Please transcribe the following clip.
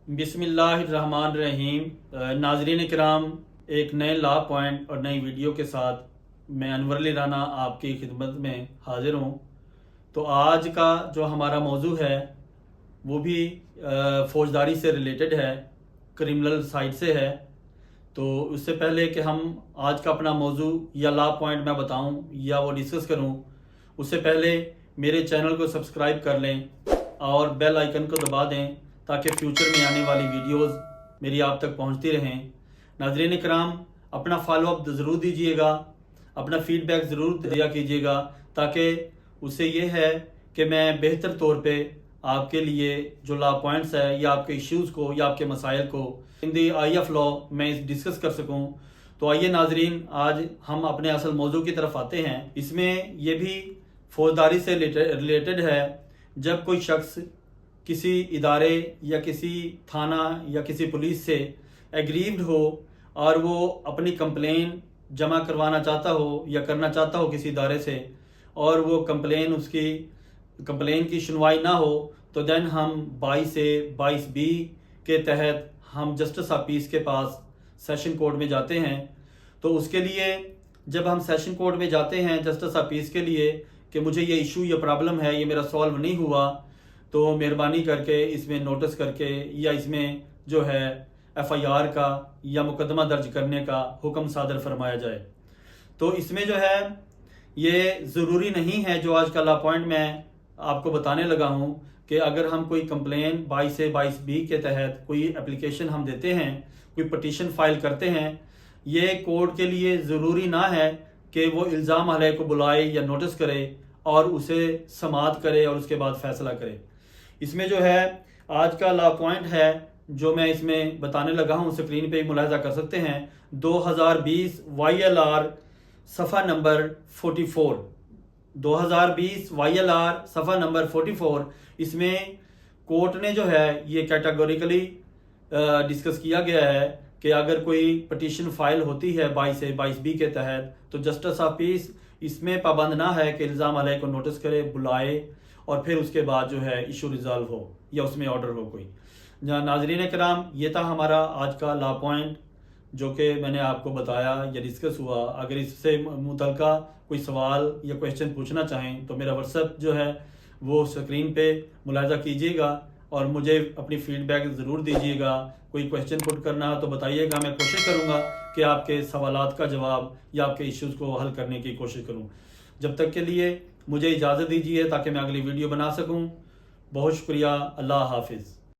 बिस्मिल्लाहिर्रहमानिर्रहीम। नाजरीन कराम, एक नए ला पॉइंट और नई वीडियो के साथ मैं अनवर अली राना आपकी खिदमत में हाजिर हूँ। तो आज का जो हमारा मौजू है वो भी फ़ौजदारी से रिलेटेड है, क्रिमिनल साइड से है। तो उससे पहले कि हम आज का अपना मौजू या ला पॉइंट मैं बताऊं या वो डिस्कस करूं, उससे पहले मेरे चैनल को सब्सक्राइब कर लें और बेल आइकन को दबा दें ताकि फ्यूचर में आने वाली वीडियोस मेरी आप तक पहुंचती रहें। नाज़रीन कराम, अपना फॉलोअप ज़रूर दीजिएगा, अपना फीडबैक ज़रूर दिया कीजिएगा ताकि उससे ये है कि मैं बेहतर तौर पे आपके लिए जो लॉ पॉइंट्स है या आपके इश्यूज़ को या आपके मसाइल को इन दी आई ऑफ लॉ मैं डिस्कस कर सकूं। तो आइए नाजरीन, आज हम अपने असल मौजू की तरफ आते हैं। इसमें यह भी फौजदारी से रिलेटेड है। जब कोई शख्स किसी इदारे या किसी थाना या किसी पुलिस से एग्रीव्ड हो और वो अपनी कंप्लेन जमा करवाना चाहता हो या करना चाहता हो किसी इदारे से, और वो उसकी कंप्लेन की सुनवाई ना हो, तो देन हम 22 से 22B के तहत हम जस्टिस ऑफ पीस के पास सेशन कोर्ट में जाते हैं। तो उसके लिए जब हम सेशन कोर्ट में जाते हैं जस्टिस ऑफ पीस के लिए कि मुझे ये इशू या प्रॉब्लम है, ये मेरा सॉल्व नहीं हुआ, तो मेहरबानी करके इसमें नोटिस करके या इसमें जो है FIR का या मुकदमा दर्ज करने का हुक्म सादर फरमाया जाए। तो इसमें जो है ये ज़रूरी नहीं है, जो आज का लॉ पॉइंट मैं आपको बताने लगा हूँ, कि अगर हम कोई कंप्लेन 22 से 22B के तहत कोई एप्लीकेशन हम देते हैं, कोई पटिशन फाइल करते हैं, ये कोर्ट के लिए ज़रूरी ना है कि वो इल्ज़ाम अलैह को बुलाए या नोटिस करे और उसे समाअत करे और उसके बाद फैसला करे। इसमें जो है आज का लॉ पॉइंट है जो मैं इसमें बताने लगा हूँ, स्क्रीन पे मुलाहिजा कर सकते हैं। 2020 YLR सफ़ा नंबर 44, 2020 YLR सफ़ा नंबर 44। इसमें कोर्ट ने जो है ये कैटेगोरिकली डिस्कस किया गया है कि अगर कोई पटिशन फाइल होती है 22 से 22B के तहत, तो जस्टिस ऑफ पीस इसमें पाबंद ना है कि इल्ज़ाम अलैह को नोटिस करे, बुलाए और फिर उसके बाद जो है इशू रिजॉल्व हो या उसमें ऑर्डर हो कोई। नाजरीन कराम, ये था हमारा आज का लॉ पॉइंट जो कि मैंने आपको बताया या डिस्कस हुआ। अगर इससे मुतल्लिका कोई सवाल या क्वेश्चन पूछना चाहें तो मेरा व्हाट्सएप जो है वो स्क्रीन पे मुलाहिजा कीजिएगा और मुझे अपनी फीडबैक ज़रूर दीजिएगा। कोई क्वेश्चन पुट करना हो तो बताइएगा, मैं कोशिश करूँगा कि आपके सवालात का जवाब या आपके इश्यूज़ को हल करने की कोशिश करूँ। जब तक के लिए मुझे इजाज़त दीजिए ताकि मैं अगली वीडियो बना सकूँ। बहुत शुक्रिया। अल्लाह हाफिज़।